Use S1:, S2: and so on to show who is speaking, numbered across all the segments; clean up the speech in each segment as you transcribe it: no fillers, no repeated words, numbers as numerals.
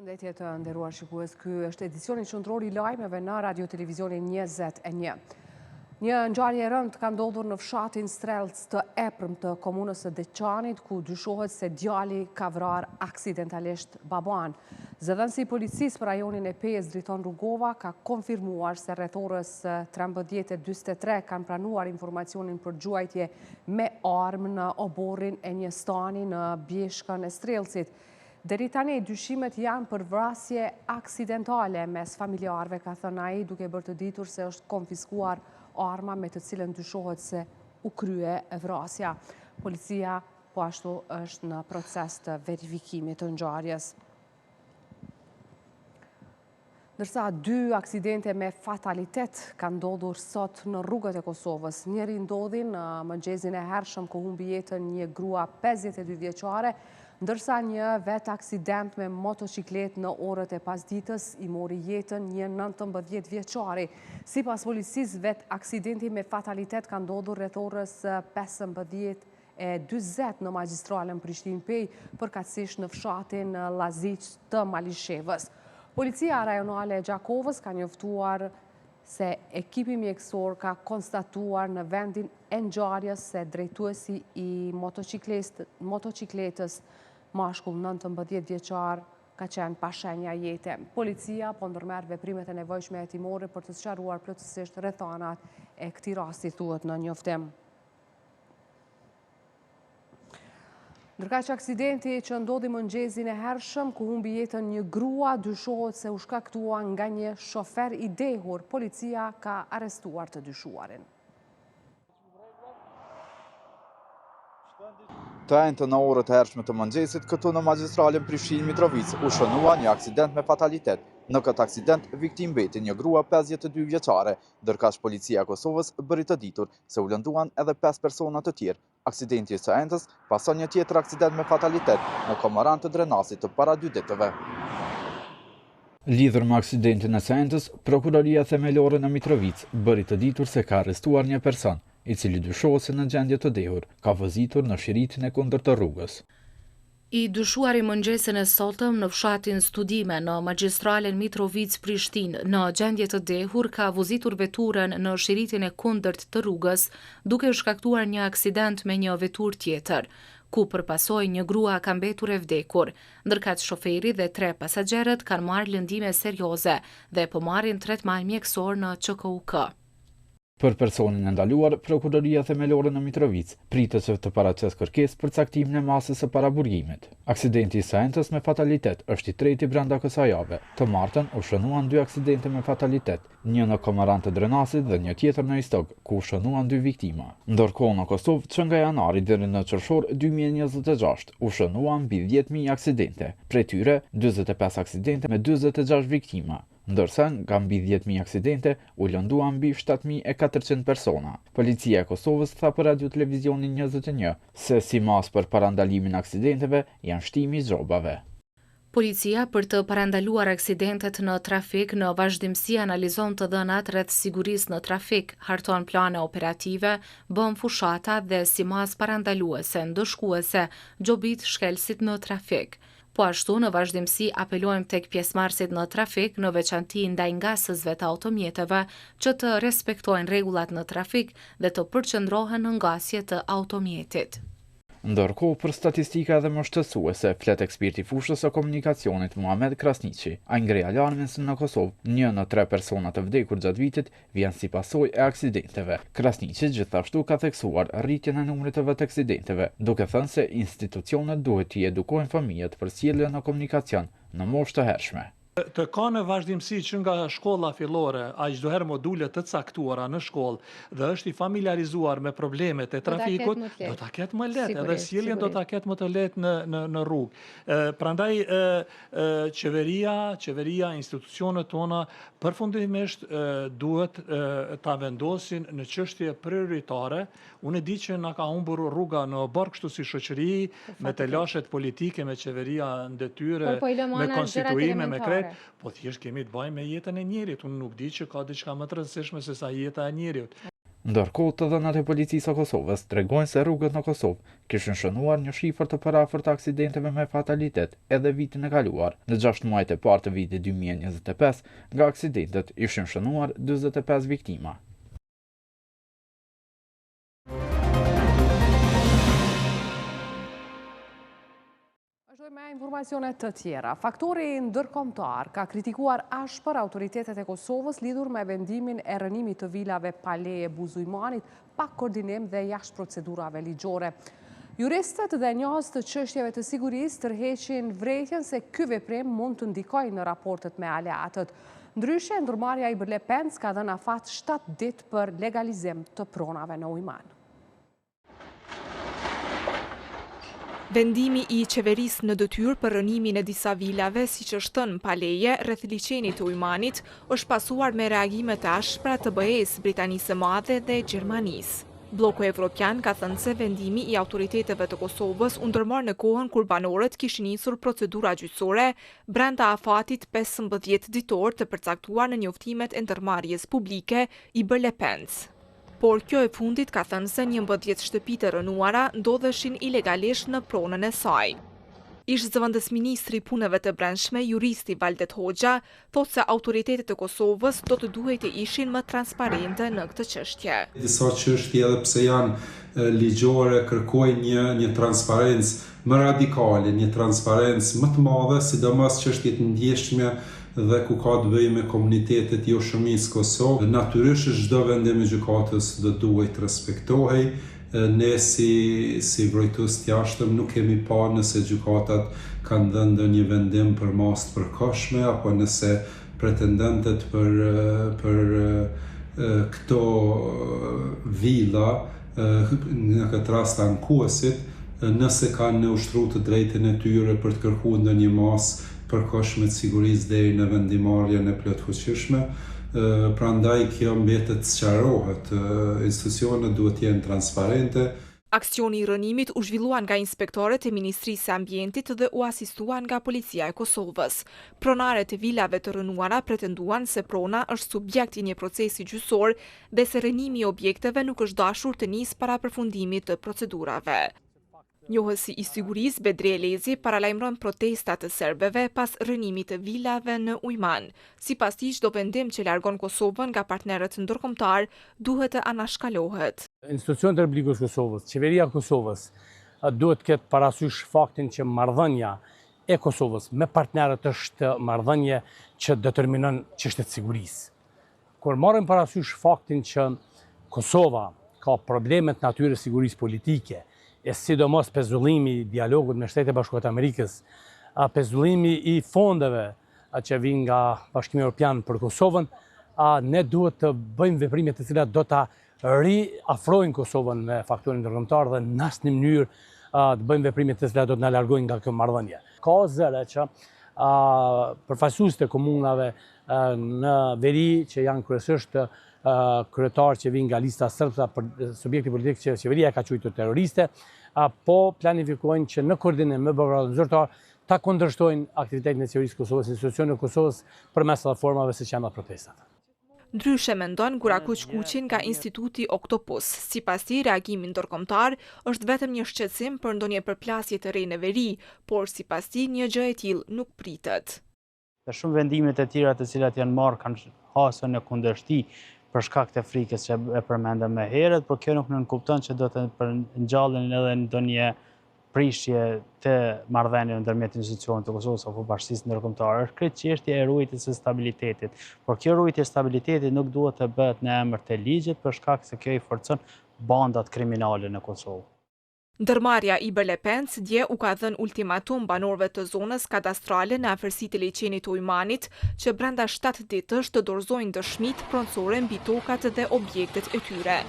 S1: Përshëndetje të nderuar shikues, ky është edicioni qendror i lajmeve në Radio Televizionin 21. Një ngjarje e rëndë ka ndodhur në fshatin Strelc të Eprëm të komunës së Deçanit, ku dyshohet se djali ka vrarë aksidentalisht baban. Zëdhënësi i policisë për rajonin e Pejës, Driton Rugova, ka konfirmuar se rreth orës 13:43 kanë pranuar informacionin për gjuajtje me armë në oborrin e një stani në Bjeshkën e Strelcit. Deri tani dyshimet janë për vrasje aksidentale mes familjarëve, ka thënë ai, duke bërë të ditur se është konfiskuar arma me të cilën dyshohet se u krye vrasja. Policia po ashtu është në proces të verifikimit të ngjarjes. Ndërsa 2 aksidente me fatalitet kanë ndodhur sot në rrugët e Kosovës. Njëri ndodhi në mëngjesin e hershëm, ku humbi jetën një grua 52 vjeçare, ndërsa një vet aksident me motociklet në orët e pasditës i mori jetën një 19 vjeçari. Sipas policisë, vet aksidenti me fatalitet ka ndodhur rreth orës 15:20 në magjistralen Prishtinë-Pejë, përkatësisht në fshatin Llaziq të Malishevës. Policia rajonale e Gjakovës ka njoftuar se ekipi mjekësor ka konstatuar në vendin e ngjarjes se drejtuesi i motocikletës, mashkull 19 vjeçar, ka qenë pa shenja jete. Policia po ndërmerr veprimet e nevojshme hetimore për të sqaruar plotësisht rrethanat e këtij rasti, thuhet në njoftim. Ndërkaq aksidenti që ndodhi mëngjesin e hershëm, ku humbi jetën një grua, dyshohet se u shkaktua nga një shofer i dehur. Policia ka arrestuar të dyshuarin.
S2: Të enjtë në orët e hershme të mëngjesit, këtu në magjistralen Prishtinë-Mitrovic u shënua një aksident me fatalitet. Në këtë aksident, viktim mbeti një grua 52 vjeçare, ndërkaq policia e Kosovës bëri të ditur se u lënduan edhe 5 persona të tjerë. Aksidenti i së enjtës pason një tjetër aksident me fatalitet në Komoran të Drenasit të para 2 ditëve. Lidhur me aksidentin e së enjtës, prokuroria themelore në Mitrovic bëri të ditur se ka arrestuar një person, i cili dyshohet se në gjendje të dehur ka vëzitur në shiritin e kundërt të rrugës.
S3: I dyshuari mëngjesin e sotëm në fshatin Studime në magjistralen Mitrovic-Prishtinë në gjendje të dehur ka vozitur veturën në shiritin e kundërt të rrugës, duke shkaktuar një aksident me një veturë tjetër, ku përpasoi një grua ka mbetur e vdekur, ndërkaq shoferi dhe 3 pasagerët kanë marrë lëndime serioze dhe po marrin tretman mjekësor në QKUK.
S2: Për personin e ndaluar, prokuroria themelore në Mitrovic pritet se të paraqesë kërkesë për caktimin e masës së paraburgimit. Aksidenti i së enjtës me fatalitet është i treti brenda kësaj jave. Të martën u shënuan 2 aksidente me fatalitet, një në Komoran të Drenasit dhe një tjetër në Istog, ku u shënuan 2 viktima. Ndërkohë në Kosovë, që nga janari deri në qershor 2026 u shënuan mbi 10.000 aksidente, prej tyre 45 aksidente me 46 viktima. Ndërsa nga mbi 10.000 aksidente u lënduan mbi 7.400 persona. Policia e Kosovës tha për Radio Televizionin 21 se si mas për parandalimin e aksidenteve janë shtimi i xhobave.
S3: Policia për të parandaluar aksidentet në trafik në vazhdimsi analizon të dhënat rreth sigurisë në trafik, harton plane operative, bën fushata dhe si mas parandaluese, ndëshkuese, gjobit shkelësit në trafik. Po ashtu, në vazhdimsi apelojmë tek pjesëmarrësit në trafik, në veçanti ndaj ngasësve të automjeteve, që të respektojnë rregullat në trafik dhe të përqendrohen në ngasje të automjetit.
S2: Ndërkohë, për statistika dhe mbështetësuese, flet eksperti i fushës së komunikacionit Muhamet Krasniqi. Ai ngre alarmin se në Kosovë 1 në 3 persona të vdekur gjatë vitit vjen si pasojë e aksidenteve. Krasniqi gjithashtu ka theksuar rritjen e numrit të vetë aksidenteve, duke thënë se institucionet duhet të edukojnë fëmijët për sjelljen në komunikacion në moshë të hershme.
S4: Të ka në vazhdimsi që nga shkolla fillore, a çdoherë module të caktuara në shkollë dhe është i familiarizuar me problemet e trafikut, do ta ketë më lehtë, edhe sjelljen do ta ketë më të lehtë në rrugë. Prandaj qeveria, institucionet tona përfundimisht duhet ta vendosin në çështje prioritare. Unë e di që na ka humbur rruga në bark kështu si shoqëri, me telashet politike, me qeveria në detyre, me konstituime, me krejt. Po thjesht kemi të bëjmë me jetën e njerit. Unë nuk di që ka diçka më të rëndësishme se sa jeta e njerit.
S2: Ndërkohë, të dhënat e policisë së Kosovës tregojnë se rrugët në Kosovë kishin shënuar një shifër të paraafërt të aksidenteve me fatalitet edhe vitin e kaluar. Në 6 muajt e parë të vitit 2025, nga aksidentet ishin shënuar 45 viktima.
S1: Me informacionet të tjera, faktori ndërkombëtar ka kritikuar ashpër autoritetet e Kosovës lidhur me vendimin e rënimit të vilave Paleje Buzujmanit pa koordinim dhe jashtë procedurave ligjore. Juristët dhe njohës të çështjeve të sigurisë tërheqin vërejtjen se ky veprim mund të ndikojë në raportet me aleatët. Ndryshe, ndërmarrja i Bërlepens ka dhënë afat 7 ditë për legalizim të pronave në Ujman.
S5: Vendimi i qeverisë në detyrë për rënimin e disa vilave, siç është thënë Paleje, rreth liçenit të Ujmanit, është pasuar me reagime të ashpra të BE-s, Britanisë së Madhe dhe Gjermanisë. Bloku Evropian ka thënë se vendimi i autoriteteve të Kosovës u ndërmor në kohën kur banorët kishin nisur procedura gjyqësore brenda afatit 15 ditor të përcaktuar në njoftimet e ndërmarrjes publike i Bërlepens. Por kjo e fundit ka thënë se 11 shtëpi të rënuara ndodheshin ilegalisht në pronën e saj. Ish zëvendës ministri i punëve të brendshme, juristi Valdet Hoxha, thotë se autoritetet e Kosovës do të duhet të ishin më transparente në këtë çështje.
S6: Disa çështje edhe pse janë ligjore kërkojnë një transparencë më radikale, një transparencë më të madhe, sidomos çështjet e ndjeshme dhe ku ka të bëjë me komunitetet jo shumicë Kosovë. Natyrisht çdo vendim i gjykatës do duhet të respektohej. Ne si vrojtues të jashtëm nuk kemi pa nëse gjykatat kanë dhënë ndonjë vendim për masë të përkohshme apo nëse pretendentët për këto villa në këtë rast ankuesit, nëse kanë ushtruar të drejtën e tyre për të kërkuar ndonjë masë përkohshme të sigurisë deri në vendimarrjen e plotfuqishme. Prandaj kjo mbetet të sqarohet, institucionet duhet të jenë transparente.
S5: Aksioni i rënimit u zhvillua nga inspektorët e Ministrisë së Ambientit dhe u asistuan nga Policia e Kosovës. Pronarët e vilave të rënuara pretenduan se prona është subjekt i një procesi gjyqësor dhe se rënimi i objekteve nuk është dashur të nisë para përfundimit të procedurave. Njohësi i sigurisë Bedri Elezi paralajmëron protestat të serbeve pas rënimit të vilave në Ujman. Sipas tij, çdo vendim që largon Kosovën nga partnerët ndërkombëtar duhet të anashkalohet.
S7: Institucionet e Republikës së Kosovës, qeveria e Kosovës duhet të ketë parasysh faktin që marrëdhënia e Kosovës me partnerët është marrëdhënie që determinon çështjet e sigurisë. Kur marrim parasysh faktin që Kosova ka probleme të natyrës sigurisë politike, e sidomos pezullimi i dialogut me Shtetet e Bashkuara të Amerikës, pezullimi i fondeve që vijnë nga Bashkimi Evropian për Kosovën, ne duhet të bëjmë veprime të cilat do ta riafrojnë Kosovën me faktorin ndërkombëtar dhe në asnjë mënyrë të bëjmë veprime të cilat do të na largojnë nga kjo marrëdhënie. Ka zëre që përfaqësuesit e komunave në veri që janë kryesisht kryetarë që vinë nga lista sërbësa për subjekti politik që qeveria ka quajtur terroriste, po planifikojnë që në koordinim me bashkëpunëtorët zyrtar ta kundërshtojnë aktivitetin e qeverisë Kosovës, institucionet e Kosovës përmes platformave siç janë protestat.
S5: Ndryshe mendon Gurakuq Kuqin nga Instituti Oktopus. Sipas tij, reagimi ndërkombëtar është vetëm një shqetësim për ndonjë përplasje të re në veri, por sipas tij një gjë e tillë nuk pritet.
S8: Shumë vendimet e tjera të cilat janë marrë kanë hasur në kundërshti për shkak të frikës që e përmendëm më herët, por kjo nuk nënkupton që do të ngjallën edhe ndonjë prishje të marrëdhënieve ndërmjet institucioneve të Kosovës apo bashkisë ndërkombëtare. Është krejt çështja e ruajtjes së stabilitetit, por kjo ruajtje e stabilitetit nuk duhet të bëhet në emër të ligjit për shkak se kjo i forcon bandat kriminale në Kosovë.
S5: Ndërmarrja i Bërlepens dje u ka dhënë ultimatum banorëve të zonës kadastrale në afërsitë e liçenit të Ujmanit që brenda 7 ditësh të dorëzojnë dëshmitë pronësore mbi tokat dhe objektet e tyre.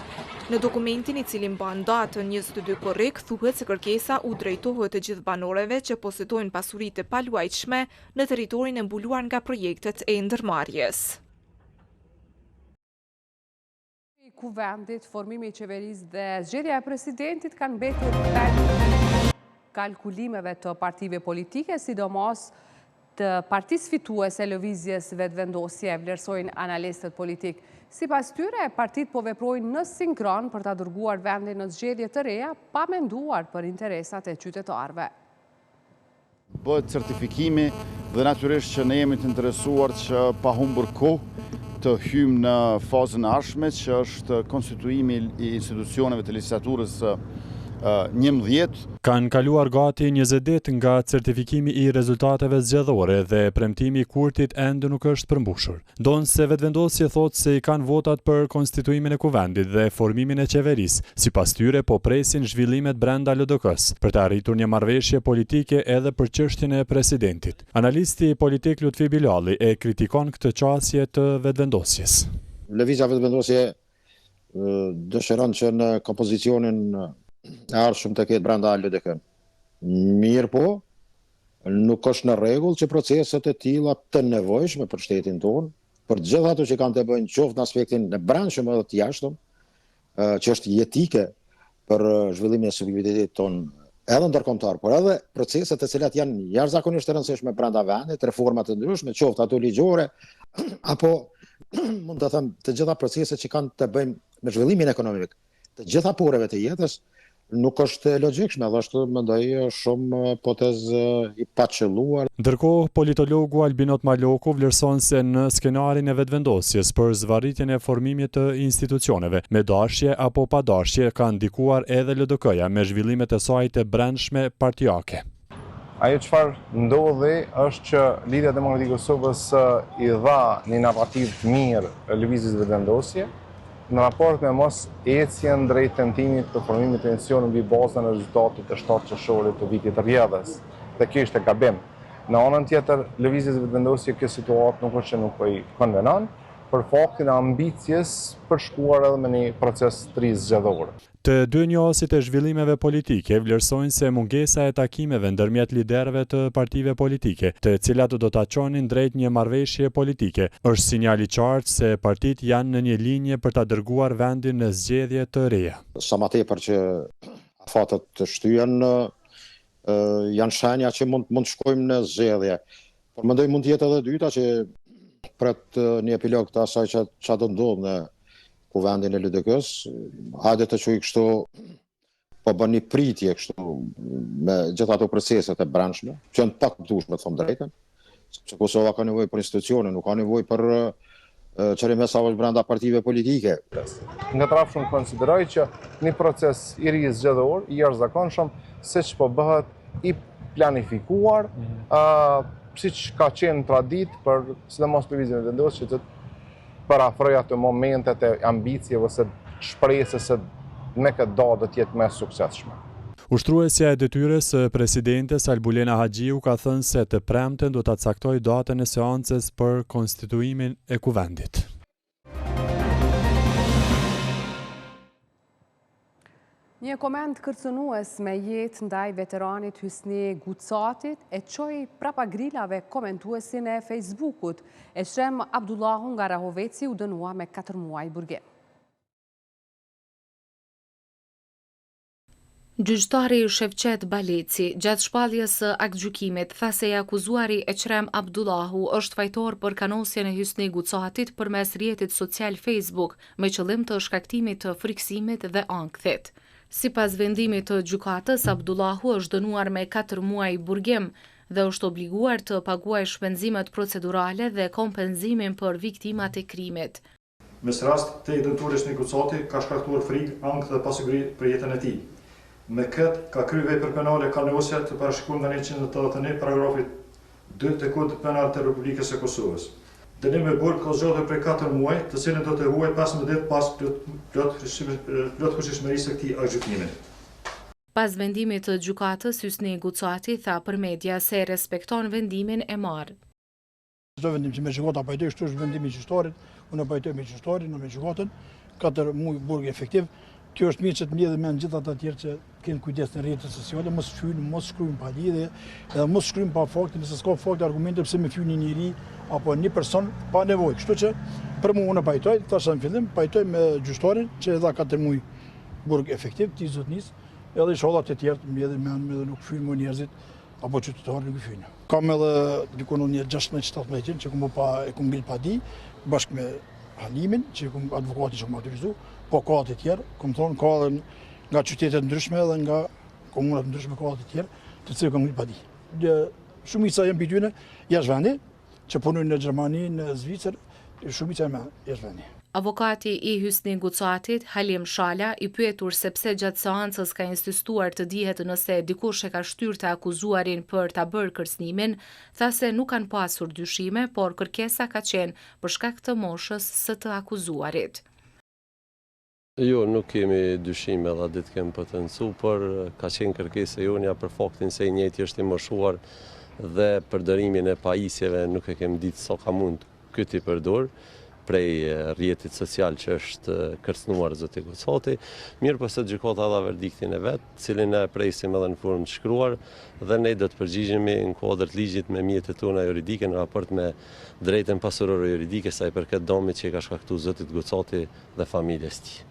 S5: Në dokumentin i cili mban datën 22 korrik thuhet se kërkesa u drejtohet të gjithë banorëve që posedojnë pasuri të paluajtshme në territorin e mbuluar nga projektet e ndërmarrjes.
S1: Kuvendit, formimi i qeverisë dhe zgjedhja e presidentit kanë mbetur peng kalkulimeve të partive politike, sidomos të partisë fituese lëvizjes vetëvendosje, vlerësojnë analistët politik. Sipas tyre, partitë po veprojnë në sinkron për ta dërguar vendin në zgjedhje të reja, pa menduar për interesat e qytetarëve.
S9: Bëhet certifikimi dhe natyrisht që ne jemi të interesuar që pa humbur kohë të hymë në fazën e ardhshme, që është konstituimi i institucioneve të legjislaturës 11.
S10: Kanë kaluar gati 20 ditë nga certifikimi i rezultateve zgjedhore dhe premtimi i kurtit ende nuk është përmbushur. Ndonse vetëvendosja thotë se i kanë votat për konstituimin e kuvendit dhe formimin e qeverisë. Sipas tyre po presin zhvillimet brenda LDK-s për të arritur një marrëveshje politike edhe për çështjen e presidentit. Analisti politik Lutfi Bilali e kritikon këtë qasje të vetëvendosjes.
S11: Lëvizja vetëvendosje dëshiron që në kompozicionin e ardhshëm të ketë brenda LDK-n. Mirë po, nuk është në rregull që proceset e tilla të nevojshme për shtetin tonë, për gjithë ato që kanë të bëjnë qoftë në aspektin e brendshëm edhe të jashtëm, që është jetike për zhvillimin e subjektivitetit tonë edhe ndërkombëtar, por edhe proceset të cilat janë jashtëzakonisht të rëndësishme brenda vendit, reformat të ndryshme, qoftë ato ligjore, apo mund të them të gjitha proceset që kanë të bëjnë me zhvillimin ekonomik, të gjitha poreve të jetës, nuk është logjikshme, dhe është mendoj shumë hipotezë i paqëlluar.
S10: Ndërkohë, politologu Albinot Maloku vlerëson se në skenarin e vetëvendosjes për zvarritjen e formimit të institucioneve, me dashje apo pa dashje ka ndikuar edhe LDK-ja me zhvillimet e saj të brendshme partijake.
S12: Ajo çfarë ndodhi është që Lidhja Demokratike e Kosovës i dha një narrativ të mirë lëvizjes vetëvendosje, në raport me mos ecjen drejt tentimit të formimit të institucionit mbi bazën e rezultatit të 7 qershorit të vitit të rrjedhës. Dhe kjo ishte gabim. Në anën tjetër, lëvizjes vetëvendosje kjo situatë nuk është që nuk po i konvenon, për faktin e ambicjes për shkuar edhe me një proces të ri zgjedhor.
S10: Të dy njohësit e zhvillimeve politike vlerësojnë se mungesa e takimeve ndërmjet liderëve të partive politike, të cilat do ta çonin drejt një marrëveshje politike, është sinjal i qartë se partitë janë në një linje për ta dërguar vendin në zgjedhje të reja.
S11: Sa më tepër që afatet të shtyhen janë shenja që mund të shkojmë në zgjedhje. Por mendoj mund të jetë edhe dyta që pret një epilog të asaj që do ndodhë në kuvendin e LDK-s, hajde të quaj kështu, po bën një pritje kështu me gjithë ato proceset e brendshme, që janë pak dushme të them drejtën, sepse Kosova ka nevojë për institucione, nuk ka nevojë për çrrim mesazh brenda partive politike.
S12: Nga trafshun konsideroj që një proces i ri zgjedhor, i jashtëzakonshëm, siç po bëhet i planifikuar, siç ka qenë tradit për sidomos lëvizjen e vendosjes që parafroj ato momentet e ambicjeve ose shpresës se me këtë datë do të jetë më suksesshme.
S10: Ushtruesja e detyrës së presidentes Albulena Haxhiu ka thënë se të premten do ta caktojë datën e seancës për konstituimin e kuvendit.
S1: Një koment kërcënues me jetë ndaj veteranit Hysni Gucatit e çoi prapa grilave komentuesin e Facebookut. Eshrem Abdullahu nga Rahoveci u dënua me 4 muaj burgim.
S3: Gjyqtari Shevqet Baleci, gjatë shpalljes së aktgjykimit, tha se i akuzuari Eshrem Abdullahu është fajtor për kanosjen e Hysni Gucatit përmes rrjetit social Facebook me qëllim të shkaktimit të frikësimit dhe ankthit. Sipas vendimit të gjykatës, Abdullahu është dënuar me 4 muaj burgim dhe është obliguar të paguajë shpenzimet procedurale dhe kompenzimin për viktimat e krimit.
S13: Mes rast të dëmtuarit Hysni Gucati ka shkaktuar frikë, ankth dhe pasiguri për jetën e tij. Me këtë ka kryer vepër penale kalosje të parashikuar nga 181 paragrafit 2 të Kodit Penal të Republikës së Kosovës. Dënim me burg ka zgjatur prej 4 muaj, të cilin do të huaj 15 ditë pas plot kushishmërisë së këtij aktgjykimi.
S3: Pas vendimit të gjykatës, Hysni Gucati tha për media se respekton vendimin e marrë.
S14: Çdo vendim që me gjykata pajtoj, kështu është vendimi i gjyqtarit, unë pajtoj me gjyqtarin, me gjykatën, 4 muaj burg efektiv. Kjo është mirë që të mbledhë me gjithë ata të tjerë që kenë kujdes në rrjetet sociale, mos fyjnë, mos shkruajnë pa lidhje, edhe mos shkruajnë pa fakte, nëse s'ka fakte argumente pse me fyjnë një njeri apo një person pa nevojë. Kështu që për mua unë pajtoj, thashë në fillim, pajtoj me gjyqtarin që e dha 4 muaj burg efektiv, ti zotnis, edhe inshallah të tjerë mbledhen me anë edhe nuk fyjnë më njerëzit apo qytetarët nuk fyjnë. Kam edhe dikon një 16-17 që e kum mbil pa di, bashkë me Halimin, që advokati që më autorizu, po ka të tjerë, këmë thonë, ka dhe nga qytetet ndryshme dhe nga komunat ndryshme ka të tjerë, të cilë këmë një padi. Shumica jenë për tyne jashtë vendi, që punojnë në Gjermani, në Zvicër, shumica jenë jashtë vendi.
S3: Avokati i Hysni Gucatit, Halim Shala, i pyetur sepse gjatë seancës ka insistuar të dihet nëse dikush e ka shtyrë të akuzuarin për ta bërë kërcënimin, tha se nuk kanë pasur dyshime, por kërkesa ka qenë për shkak të moshës së të akuzuarit.
S15: Jo, nuk kemi dyshime dhe ditë kemi potencu, por ka qenë kërkesa jonja për faktin se i njëjti është i moshuar dhe përdorimin e pajisjeve nuk e kemi ditë sa ka mund këtë i përdor prej rrjetit social që është kërcënuar zoti Gucati, mirë po se gjykata dha verdiktin e vet, cilin e presim edhe në formë të shkruar dhe ne do të përgjigjemi në kuadër të ligjit me mjetet tona juridike në raport me drejtën pasurore juridike sa i përket dëmit që i ka shkaktuar zotit Gucati dhe familjes tij.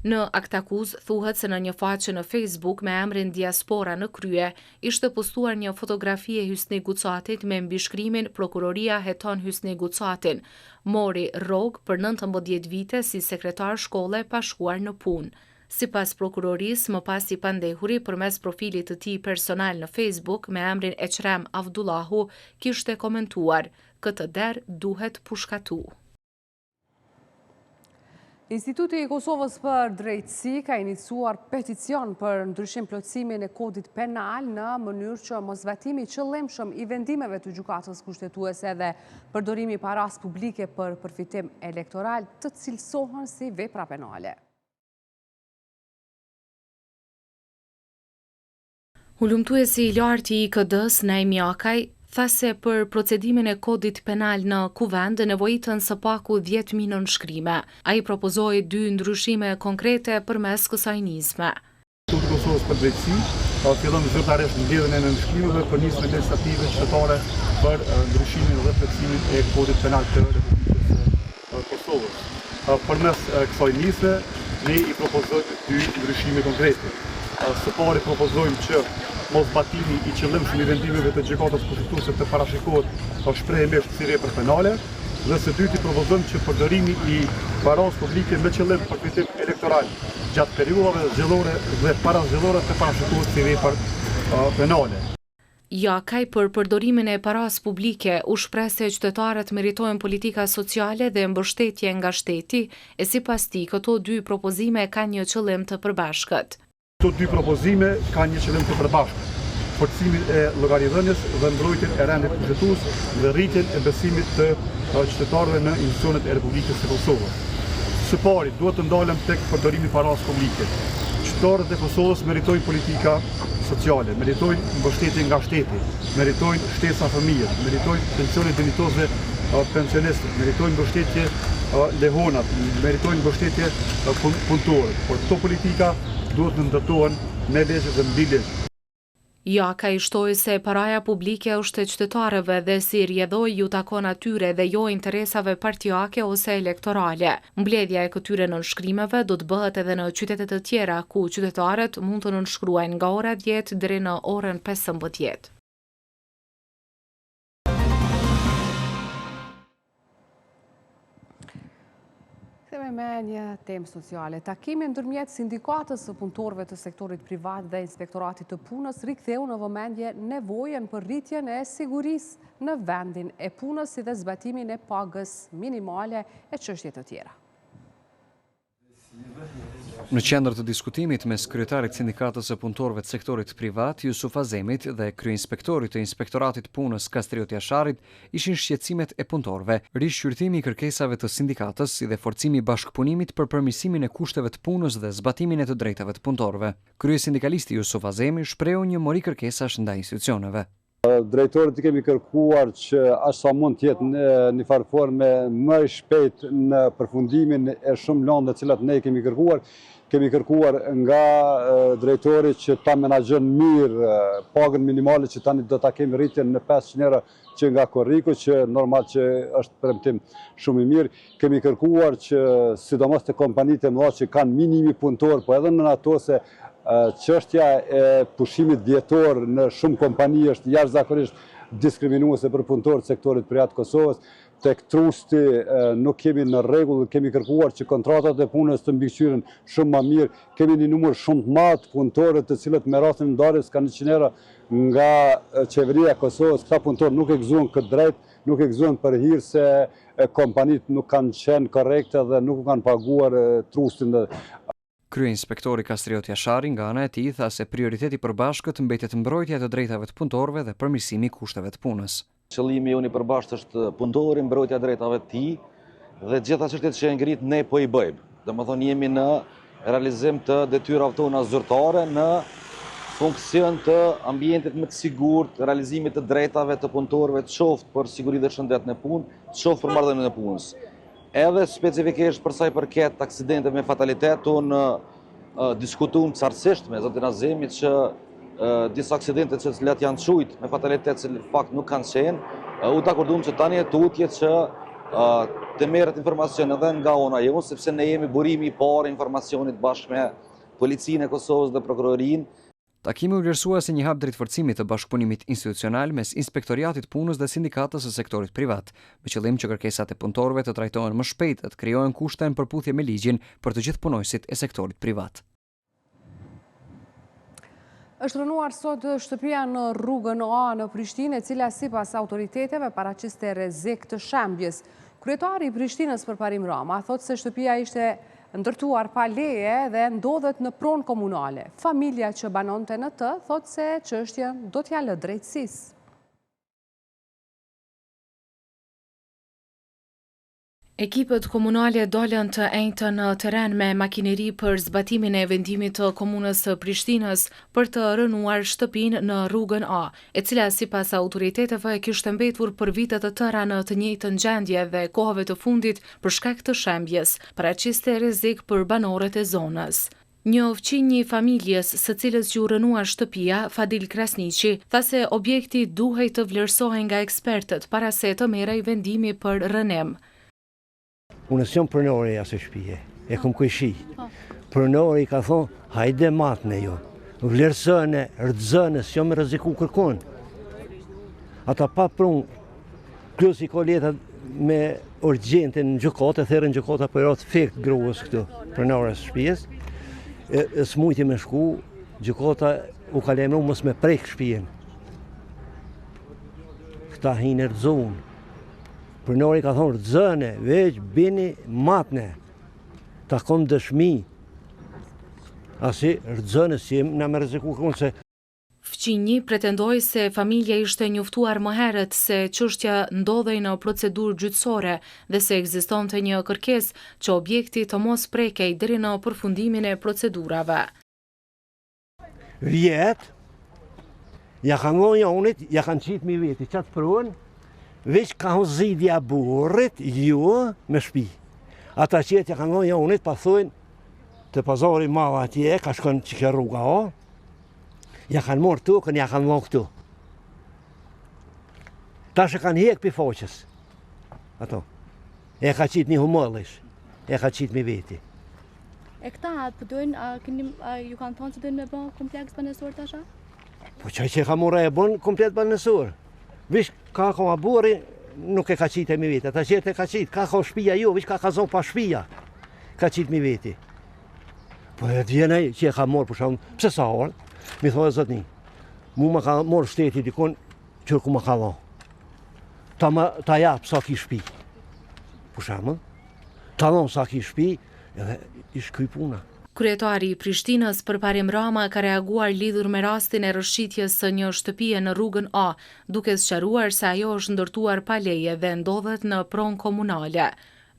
S3: Në aktakuz thuhet se në një faqe në Facebook me emrin Diaspora në krye, ishte postuar një fotografi e Hysni Gucatit me mbishkrimin Prokuroria heton Hysni Gucatin, mori rrogë për 19 vite si sekretar shkolle pa shkuar në punë. Sipas prokurorisë, më pas i pandehuri përmes profilit të tij personal në Facebook me emrin Eqrem Avdullahu, kishte komentuar: "Këtë derë duhet pushkatu."
S1: Instituti i Kosovës për Drejtësi ka iniciuar peticion për ndryshim plotësimin e kodit penal në mënyrë që mosvetimi qëllimshëm i vendimeve të gjykatës kushtetuese dhe përdorimi paras publike për përfitim elektoral të cilësohen si vepra penale.
S3: Hulumtuesi i lartë i IKD-s Naimi Akaj tha se për procedimin e kodit penal në kuvend nevojitën së paku 10.000 nënshkrime. Ai propozoi 2 ndryshime konkrete përmes kësaj nisme.
S16: Instituti i Kosovës për Drejtësi fillon zyrtarisht mbledhjen e nënshkrimeve për nismën legislative qytetare për ndryshimin dhe plotësimin e kodit penal të Republikës Kosovës. Përmes kësaj nisme ne i propozojmë 2 ndryshime konkrete. Së pari propozojmë që mosbatimi i qëllimshëm i vendimeve të gjykatës kushtetuese të parashikohet shprehjesisht si vepër penale, dhe së dyti propozojmë që përdorimi i paras publike me qëllim përfitim elektoral gjatë periudhave zgjedhore dhe parazgjedhore të parashikohet si vepër penale.
S3: Jakaj për përdorimin e paras publike u shpreh se qytetarët meritojnë politika sociale dhe mbështetje nga shteti, e sipas tij këto 2 propozime kanë një qëllim të përbashkët.
S16: Këto 2 propozime kanë një qëllim të përbashkët: forcimin e llogaridhënies dhe mbrojtjen e rendit kushtetues dhe rritjen e besimit të qytetarëve në institucionet e Republikës së Kosovës. Së pari, duhet të ndalem tek përdorimi i paras publike. Qytetarët e Kosovës meritojnë politika sociale, meritojnë mbështetje nga shteti, meritojnë shtesa fëmijës, meritojnë pensione dinjitoze pensionistët, meritojnë mbështetje lehonat, meritojnë mbështetje punëtorët. Por këto politika duhet të ndërtohen me legje dhe mbi legje.
S3: Jaka i shtoi se paraja publike është e qytetarëve dhe si rrjedhoi ju takon atyre dhe jo interesave partijake ose elektorale. Mbledhja e këtyre nënshkrimeve do të bëhet edhe në qytete të tjera ku qytetarët mund të nënshkruajnë nga ora 10 deri në orën 15.
S1: Kthehemi me një temë sociale. Takimi ndërmjet sindikatës së punëtorëve të sektorit privat dhe inspektoratit të punës riktheu në vëmendje nevojën për rritjen e sigurisë në vendin e punës si dhe zbatimin e pagës minimale e çështje të tjera.
S17: Në qendër të diskutimit mes kryetarit sindikatës së punëtorëve të sektorit privat Jusuf Azemit dhe kryeinspektorit të inspektoratit punës Kastriot Jasharit ishin shqetësimet e punëtorëve, rishqyrtimi i kërkesave të sindikatës si dhe forcimi i bashkëpunimit për përmirësimin e kushteve të punës dhe zbatimin e të drejtave të punëtorëve. Kryesindikalisti Jusuf Azemi shprehu një mori kërkesash ndaj institucioneve.
S18: Drejtorit i kemi kërkuar që aq sa mund të jetë në një farë forme më shpejt në përfundimin e shumë lëndëve të cilat ne kemi kërkuar. Kemi kërkuar nga drejtori që ta menaxhon mirë pagën minimale që tani do ta kemi rritjen në 500 euro që nga korriku, që normal që është premtim shumë i mirë. Kemi kërkuar që sidomos te kompanitë e mëdha që kanë minimi punëtor, po edhe në ato se çështja e pushimit vjetor në shumë kompani është jashtëzakonisht diskriminuese për punëtorët sektorit privat Kosovës. Tek trusti nuk kemi në rregull, kemi kërkuar që kontratat e punës të mbikëqyren shumë më mirë. Kemi një numër shumë të madh punëtorë të cilët me rastin e ndarjes kanë 100 euro nga qeveria e Kosovës. Këta punëtorë nuk e gëzuan këtë drejt, nuk e gëzuan për hir se kompanitë nuk kanë qenë korrekte dhe nuk kanë paguar trustin.
S17: Kryeinspektori Kastriot Jashari nga ana e tij tha se prioriteti i përbashkët mbetet mbrojtja e të drejtave të punëtorëve dhe përmirësimi i kushteve të punës.
S19: Qëllimi jonë i përbashkët është punëtori, mbrojtja e drejtave të tij dhe gjitha çështjet që ngrit ne po i bëjmë. Domethënë jemi në realizim të detyrave tona zyrtare në funksion të ambientit më të sigurt, realizimit të drejtave të punëtorëve, qoftë për siguri dhe shëndet në punë, qoftë për marrëdhënien e punës. Edhe specifikisht për sa i përket aksidenteve me fatalitet, unë diskutuam qartësisht me zotin Azemi që disa aksidente që cilat janë çujt me fatalitet që në fakt nuk kanë qenë, u dakorduam që tani e tutje që të merret informacion edhe nga ona jonë, sepse ne jemi burimi i parë informacionit bashkë me Policinë e Kosovës dhe Prokurorinë.
S17: Takimi u vlerësua si një hap drejt forcimit të bashkëpunimit institucional mes Inspektoriatit Punës dhe sindikatës së sektorit privat, me qëllim që kërkesat e punëtorëve të trajtohen më shpejt dhe të krijohen kushte në përputhje me ligjin për të gjithë punojësit e sektorit privat.
S1: Është rënuar sot shtëpia në rrugën A në Prishtinë, e cila sipas autoriteteve paraqiste rrezik të shembjes. Kryetari i Prishtinës Përparim Rama thotë se shtëpia ishte ndërtuar pa leje dhe ndodhet në pronë komunale. Familja që banonte në të thotë se çështjen do t'ja lë drejtësisë.
S3: Ekipet komunale dolën të enjtë në teren me makineri për zbatimin e vendimit të komunës së Prishtinës për të rënuar shtëpinë në rrugën A, e cila sipas autoriteteve kishte mbetur për vite të tëra në të njëjtën gjendje dhe kohëve të fundit për shkak të shembjes, paraqiste rrezik për banorët e zonës. Një fëmijë i familjes së cilës ju rënua shtëpia, Fadil Krasniqi, tha se objekti duhej të vlerësohej nga ekspertët para se të merrej vendimi për rënim.
S20: Unë s'jam pronori asë shtëpie, e kom kujshi. Pronori ka thonë, hajde matne jo, vlerësëne, rëdzëne, s'jam me rreziku kërkon. Ata pa prunë, klus i koleta me urgjente në gjykate, therën gjykata për ratë fekt gruës këtu, pronore së shtëpies. S'mujti me shku, gjykata u ka lemru mos me prek shtëpien. Këta hinë rëdzonë. Pronori ka thonë rëzëne, veç bini matne, ta kom dëshmi. Asi rëzëne si në me rreziku kërkon se...
S3: Fëmijë pretendoi se familja ishte njoftuar më herët se çështja ndodhej në procedurë gjyqësore dhe se ekzistonte një kërkesë që objekti të mos prekej deri në përfundimin e procedurave.
S20: Vjet, ja kanë ngonja unit, ja kanë qitë mi veti, qatë pruën, veç ka hon zidja burrit, jo me shpi. Ata qëtë ja kanë ngonja unit, pa thujnë, të pazari madha atje, ka shkon që ke rruga o, ja kanë morë tukën, ja kanë lonë këtu. Ta shë kanë hek për foqës. Ato. E ka qitë një humëllish, e ka qitë mi veti.
S21: E këta përdojnë, ju kanë thonë që dojnë me bën kompleks banesor të asha?
S20: Po qaj që ka mora e bën komplet banesor. Vish ka buri, nuk e ka qitë e mi veti. Ata qëtë e ka qitë, ka shpia ju, vish ka zonë pa shpia. Ka qitë mi veti. Po e djenaj që e ka morë për shumë, pse sa orë? Mi thoi zotni, mu ma ka morë shteti dikon, qërë ku ma ka dho. Ta japë sa ki shpi. Për shumë, ta dhonë sa ki shpi, edhe ishë këj puna.
S3: Kryetari i Prishtinës Përparim Rama ka reaguar lidhur me rastin e rrëshqitjes së një shtëpie në rrugën A, duke sqaruar se ajo është ndërtuar pa leje dhe ndodhet në pronë komunale.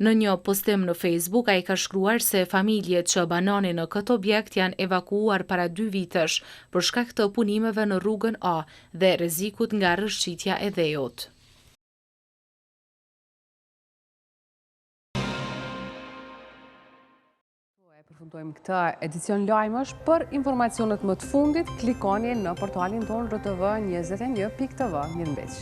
S3: Në një postim në Facebook, ai ka shkruar se familjet që banonin në këtë objekt janë evakuuar para 2 vitesh për shkak të punimeve në rrugën A dhe rrezikut nga rrëshqitja e dhejut.
S1: Përfundojmë këtë edicion lajmësh. Për informacionet më të fundit, klikoni në portalin tonë rtv21.tv. Mirëmbëngjes.